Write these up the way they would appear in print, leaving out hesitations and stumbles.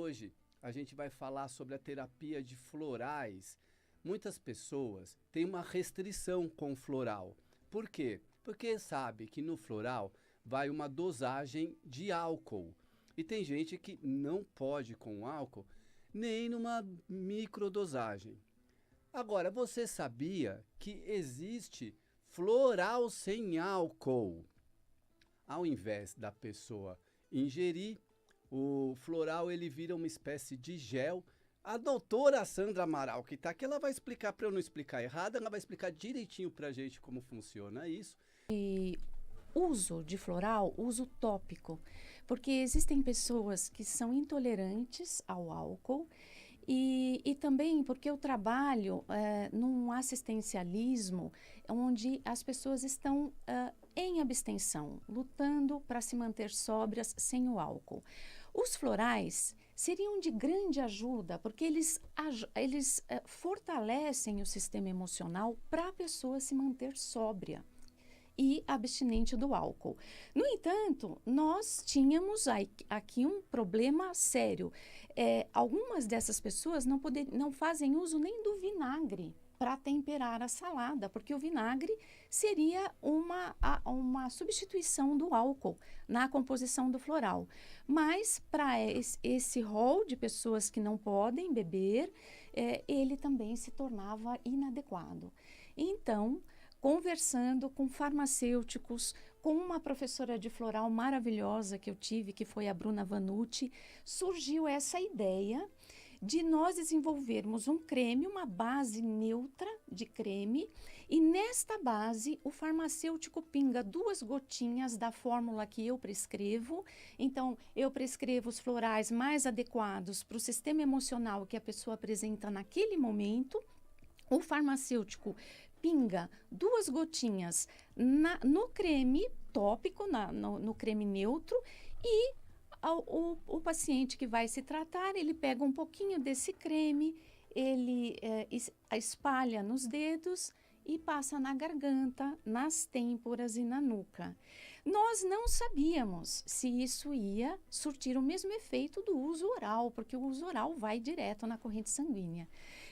hoje a gente vai falar sobre a terapia de florais. Muitas pessoas têm uma restrição com o floral. Por quê? Porque sabe que no floral vai uma dosagem de álcool. E tem gente que não pode com álcool nem numa microdosagem. Agora, você sabia que existe floral sem álcool? Ao invés da pessoa ingerir, o floral ele vira uma espécie de gel. A doutora Sandra Amaral, que está aqui, ela vai explicar, para eu não explicar errado, ela vai explicar direitinho para a gente como funciona isso. Uso de floral, uso tópico, porque existem pessoas que são intolerantes ao álcool e também porque eu trabalho num assistencialismo onde as pessoas estão em abstenção, lutando para se manter sóbrias sem o álcool. Os florais seriam de grande ajuda porque eles fortalecem o sistema emocional para a pessoa se manter sóbria e abstinente do álcool. No entanto, nós tínhamos aqui um problema sério. Algumas dessas pessoas não fazem uso nem do vinagre para temperar a salada, porque o vinagre seria uma substituição do álcool na composição do floral. Mas para esse rol de pessoas que não podem beber, ele também se tornava inadequado. Então, conversando com farmacêuticos, com uma professora de floral maravilhosa que eu tive, que foi a Bruna Vanucci, surgiu essa ideia de nós desenvolvermos um creme, uma base neutra de creme, e nesta base o farmacêutico pinga 2 gotinhas da fórmula que eu prescrevo. Então, eu prescrevo os florais mais adequados para o sistema emocional que a pessoa apresenta naquele momento. O farmacêutico pinga 2 gotinhas no creme tópico, no creme neutro, e o paciente que vai se tratar, ele pega um pouquinho desse creme, ele espalha nos dedos e passa na garganta, nas têmporas e na nuca. Nós não sabíamos se isso ia surtir o mesmo efeito do uso oral, porque o uso oral vai direto na corrente sanguínea.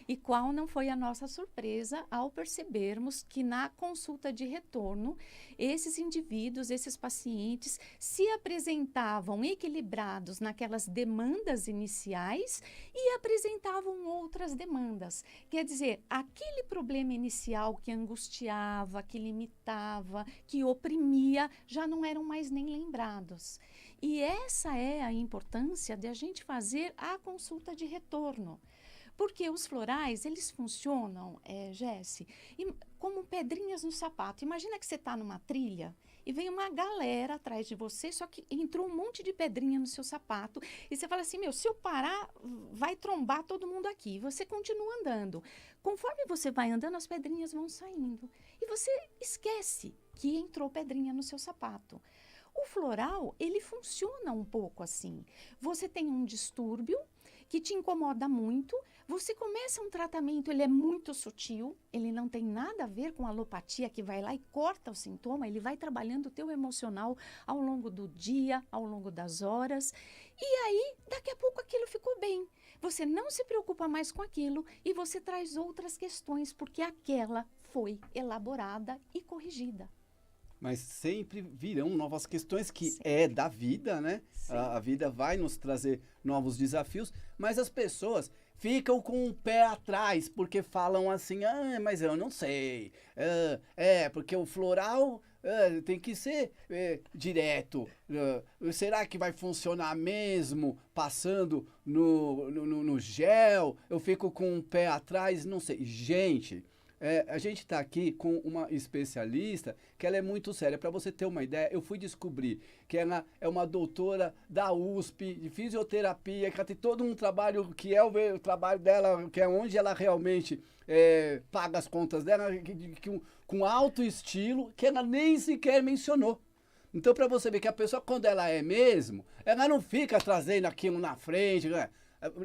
E qual não foi a nossa surpresa ao percebermos que na consulta de retorno, esses indivíduos, esses pacientes, se apresentavam equilibrados naquelas demandas iniciais e apresentavam outras demandas. Quer dizer, aquele problema inicial que angustiava, que limitava, que oprimia, já não eram mais nem lembrados. E essa é a importância de a gente fazer a consulta de retorno. Porque os florais, eles funcionam, Jesse, como pedrinhas no sapato. Imagina que você está numa trilha e vem uma galera atrás de você, só que entrou um monte de pedrinha no seu sapato. E você fala assim, se eu parar, vai trombar todo mundo aqui. E você continua andando. Conforme você vai andando, as pedrinhas vão saindo. E você esquece que entrou pedrinha no seu sapato. O floral, ele funciona um pouco assim. Você tem um distúrbio que te incomoda muito, você começa um tratamento, ele é muito sutil, ele não tem nada a ver com a alopatia que vai lá e corta o sintoma, ele vai trabalhando o teu emocional ao longo do dia, ao longo das horas, e aí, daqui a pouco aquilo ficou bem. Você não se preocupa mais com aquilo e você traz outras questões, porque aquela foi elaborada e corrigida. Mas sempre virão novas questões que é da vida, né? A vida vai nos trazer novos desafios, mas as pessoas ficam com o pé atrás, porque falam assim, mas eu não sei, porque o floral tem que ser direto, será que vai funcionar mesmo passando no gel? Eu fico com o pé atrás, não sei. Gente... a gente está aqui com uma especialista que ela é muito séria. Para você ter uma ideia, eu fui descobrir que ela é uma doutora da USP, de fisioterapia, que ela tem todo um trabalho que é o trabalho dela, que é onde ela realmente paga as contas dela, com alto estilo, que ela nem sequer mencionou. Então, para você ver que a pessoa, quando ela é mesmo, ela não fica trazendo aquilo na frente, né?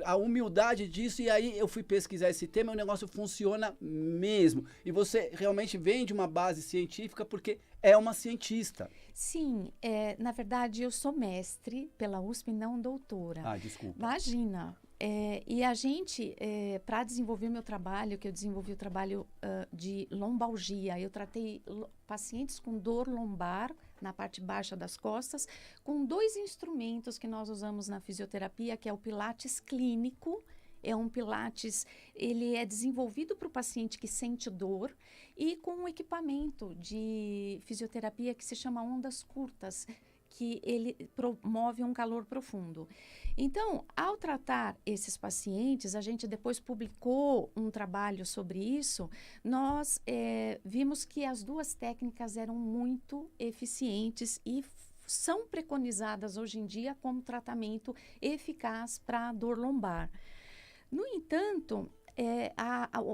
a humildade disso, e aí eu fui pesquisar esse tema e o negócio funciona mesmo. E você realmente vem de uma base científica porque é uma cientista. Sim, na verdade eu sou mestre pela USP, não doutora. Ah, desculpa. Imagina. E a gente, para desenvolver meu trabalho, que eu desenvolvi o trabalho de lombalgia, eu tratei pacientes com dor lombar na parte baixa das costas, com 2 instrumentos que nós usamos na fisioterapia, que é o Pilates clínico. É um Pilates, ele é desenvolvido para o paciente que sente dor e com um equipamento de fisioterapia que se chama ondas curtas, que ele promove um calor profundo. Então, ao tratar esses pacientes, a gente depois publicou um trabalho sobre isso, nós vimos que as 2 técnicas eram muito eficientes e são preconizadas hoje em dia como tratamento eficaz para a dor lombar. No entanto,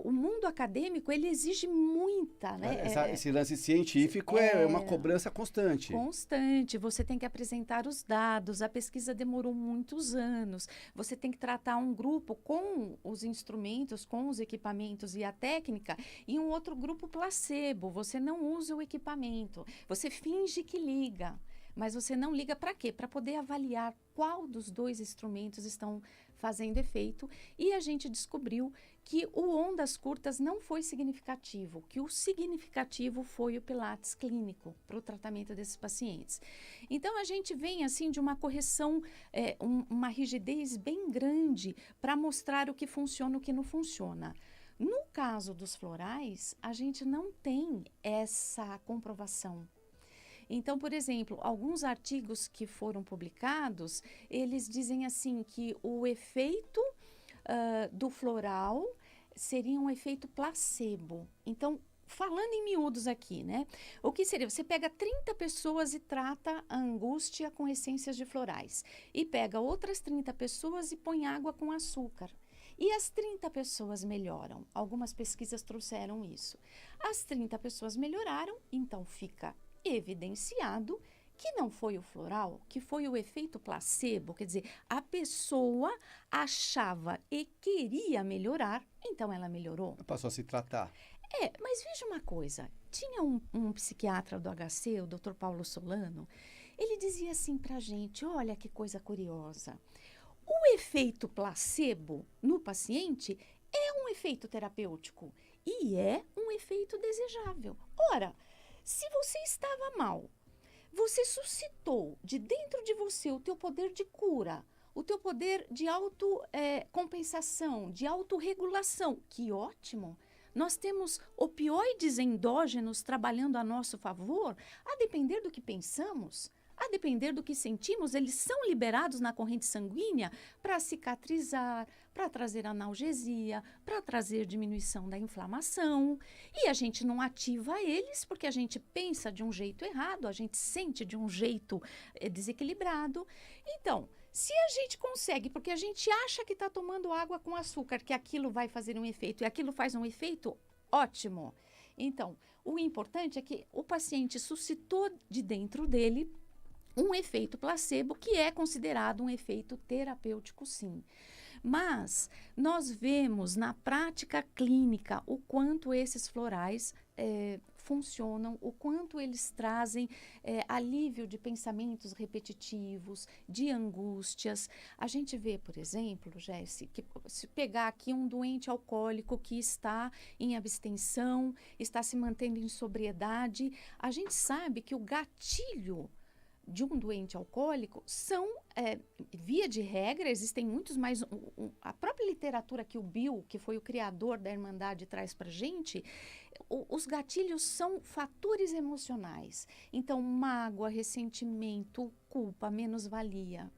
o mundo acadêmico, ele exige muita, né? Esse lance científico é uma cobrança constante. Constante. Você tem que apresentar os dados. A pesquisa demorou muitos anos. Você tem que tratar um grupo com os instrumentos, com os equipamentos e a técnica, e um outro grupo placebo. Você não usa o equipamento. Você finge que liga, mas você não liga para quê? Para poder avaliar qual dos 2 instrumentos estão fazendo efeito, e a gente descobriu que o ondas curtas não foi significativo, que o significativo foi o Pilates clínico para o tratamento desses pacientes. Então, a gente vem assim de uma correção, uma rigidez bem grande para mostrar o que funciona e o que não funciona. No caso dos florais, a gente não tem essa comprovação. Então, por exemplo, alguns artigos que foram publicados, eles dizem assim que o efeito do floral seria um efeito placebo. Então, falando em miúdos aqui, né? O que seria? Você pega 30 pessoas e trata a angústia com essências de florais. E pega outras 30 pessoas e põe água com açúcar. E as 30 pessoas melhoram. Algumas pesquisas trouxeram isso. As 30 pessoas melhoraram, então fica evidenciado que não foi o floral, que foi o efeito placebo, quer dizer, a pessoa achava e queria melhorar, então ela melhorou. Passou a se tratar. Mas veja uma coisa, tinha um psiquiatra do HC, o Dr. Paulo Solano, ele dizia assim pra gente, olha que coisa curiosa, o efeito placebo no paciente é um efeito terapêutico e é um efeito desejável. Ora, se você estava mal, você suscitou de dentro de você o teu poder de cura, o teu poder de autocompensação, de autorregulação. Que ótimo! Nós temos opioides endógenos trabalhando a nosso favor, a depender do que pensamos, a depender do que sentimos, eles são liberados na corrente sanguínea para cicatrizar, para trazer analgesia, para trazer diminuição da inflamação. E a gente não ativa eles porque a gente pensa de um jeito errado, a gente sente de um jeito desequilibrado. Então, se a gente consegue, porque a gente acha que está tomando água com açúcar, que aquilo vai fazer um efeito e aquilo faz um efeito, ótimo. Então, o importante é que o paciente suscitou de dentro dele um efeito placebo, que é considerado um efeito terapêutico, sim. Mas nós vemos na prática clínica o quanto esses florais funcionam, o quanto eles trazem alívio de pensamentos repetitivos, de angústias. A gente vê, por exemplo, Jéssica, que se pegar aqui um doente alcoólico que está em abstenção, está se mantendo em sobriedade, a gente sabe que o gatilho de um doente alcoólico são, via de regra, existem muitos, mas a própria literatura que o Bill, que foi o criador da Irmandade, traz para a gente, os gatilhos são fatores emocionais. Então, mágoa, ressentimento, culpa, menos-valia.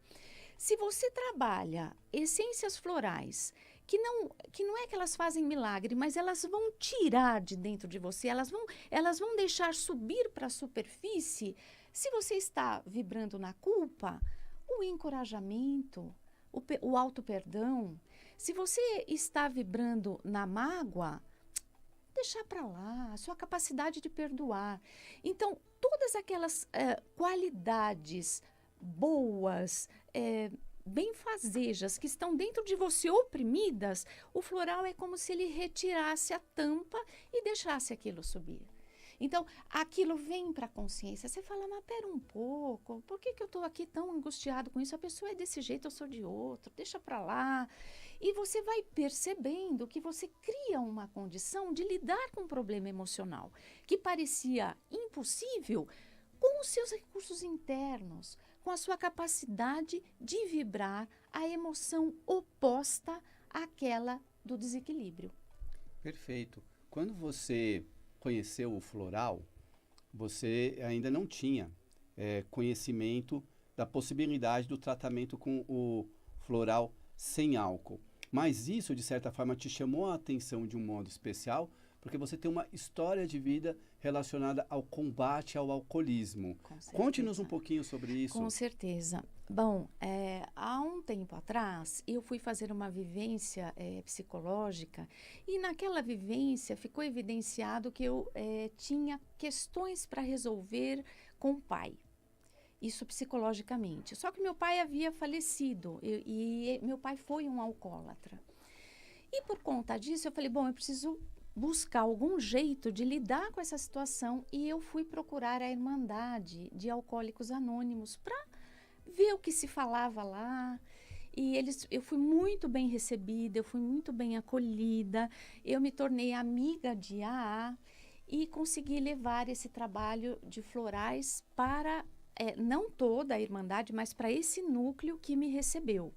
Se você trabalha essências florais, que não é que elas fazem milagre, mas elas vão tirar de dentro de você, elas vão deixar subir para a superfície. Se você está vibrando na culpa, o encorajamento, o auto-perdão. Se você está vibrando na mágoa, deixar para lá, a sua capacidade de perdoar. Então, todas aquelas qualidades boas, benfazejas que estão dentro de você oprimidas, o floral é como se ele retirasse a tampa e deixasse aquilo subir. Então, aquilo vem para a consciência. Você fala, mas pera um pouco, por que eu estou aqui tão angustiado com isso? A pessoa é desse jeito, eu sou de outro, deixa para lá. E você vai percebendo que você cria uma condição de lidar com um problema emocional que parecia impossível com os seus recursos internos, com a sua capacidade de vibrar a emoção oposta àquela do desequilíbrio. Perfeito. Quando você conheceu o floral, você ainda não tinha conhecimento da possibilidade do tratamento com o floral sem álcool. Mas isso, de certa forma, te chamou a atenção de um modo especial, porque você tem uma história de vida relacionada ao combate ao alcoolismo. Conte-nos um pouquinho sobre isso. Com certeza. Bom, há um tempo atrás, eu fui fazer uma vivência psicológica e naquela vivência ficou evidenciado que eu tinha questões para resolver com o pai. Isso psicologicamente. Só que meu pai havia falecido e meu pai foi um alcoólatra. E por conta disso, eu falei, bom, eu preciso buscar algum jeito de lidar com essa situação e eu fui procurar a Irmandade de Alcoólicos Anônimos para ver o que se falava lá. E eu fui muito bem recebida, eu fui muito bem acolhida, eu me tornei amiga de AA e consegui levar esse trabalho de florais para, não toda a Irmandade, mas para esse núcleo que me recebeu.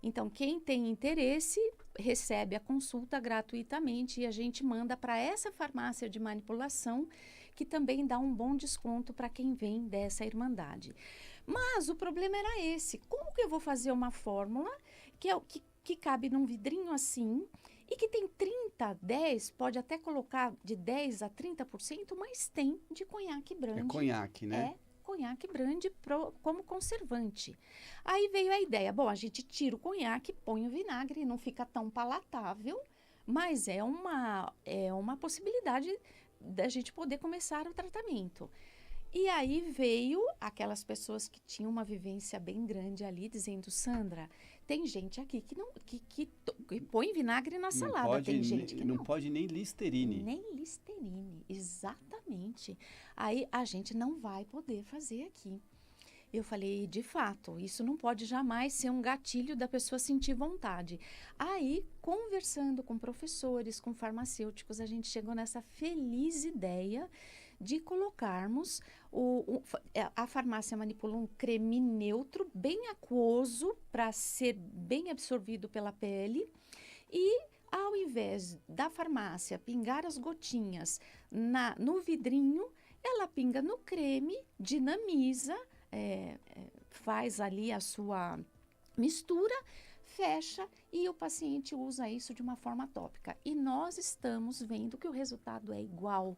Então, quem tem interesse recebe a consulta gratuitamente e a gente manda para essa farmácia de manipulação, que também dá um bom desconto para quem vem dessa Irmandade. Mas o problema era esse. Como que eu vou fazer uma fórmula que cabe num vidrinho assim e que tem 10, pode até colocar de 10 a 30%, mas tem de conhaque brandy. É conhaque, né? Conhaque brandy como conservante. Aí veio a ideia, bom, a gente tira o conhaque, põe o vinagre, não fica tão palatável, mas é uma possibilidade da gente poder começar o tratamento. E aí veio aquelas pessoas que tinham uma vivência bem grande ali, dizendo, Sandra, tem gente aqui que põe vinagre na salada, tem gente que não. Não pode nem Listerine. Nem Listerine, exatamente. Aí a gente não vai poder fazer aqui. Eu falei, de fato, isso não pode jamais ser um gatilho da pessoa sentir vontade. Aí, conversando com professores, com farmacêuticos, a gente chegou nessa feliz ideia de colocarmos, a farmácia manipula um creme neutro, bem aquoso, para ser bem absorvido pela pele. E, ao invés da farmácia pingar as gotinhas no vidrinho, ela pinga no creme, dinamiza, faz ali a sua mistura, fecha e o paciente usa isso de uma forma tópica. E nós estamos vendo que o resultado é igual.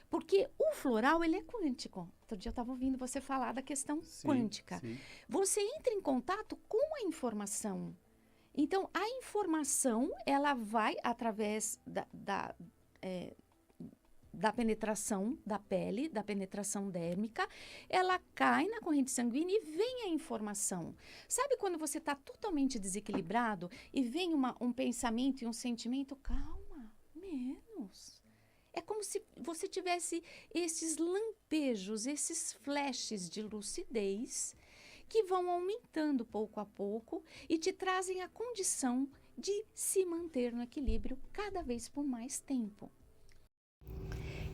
Porque o floral, ele é quântico. Outro dia eu estava ouvindo você falar da questão quântica. Sim. Você entra em contato com a informação. Então, a informação, ela vai através da penetração da pele, da penetração dérmica, ela cai na corrente sanguínea e vem a informação. Sabe quando você está totalmente desequilibrado e vem um pensamento e um sentimento? Calma, menos. É como se você tivesse esses lampejos, esses flashes de lucidez que vão aumentando pouco a pouco e te trazem a condição de se manter no equilíbrio cada vez por mais tempo.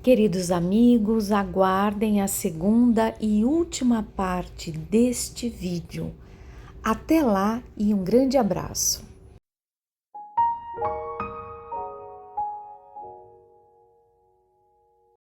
Queridos amigos, aguardem a segunda e última parte deste vídeo. Até lá e um grande abraço.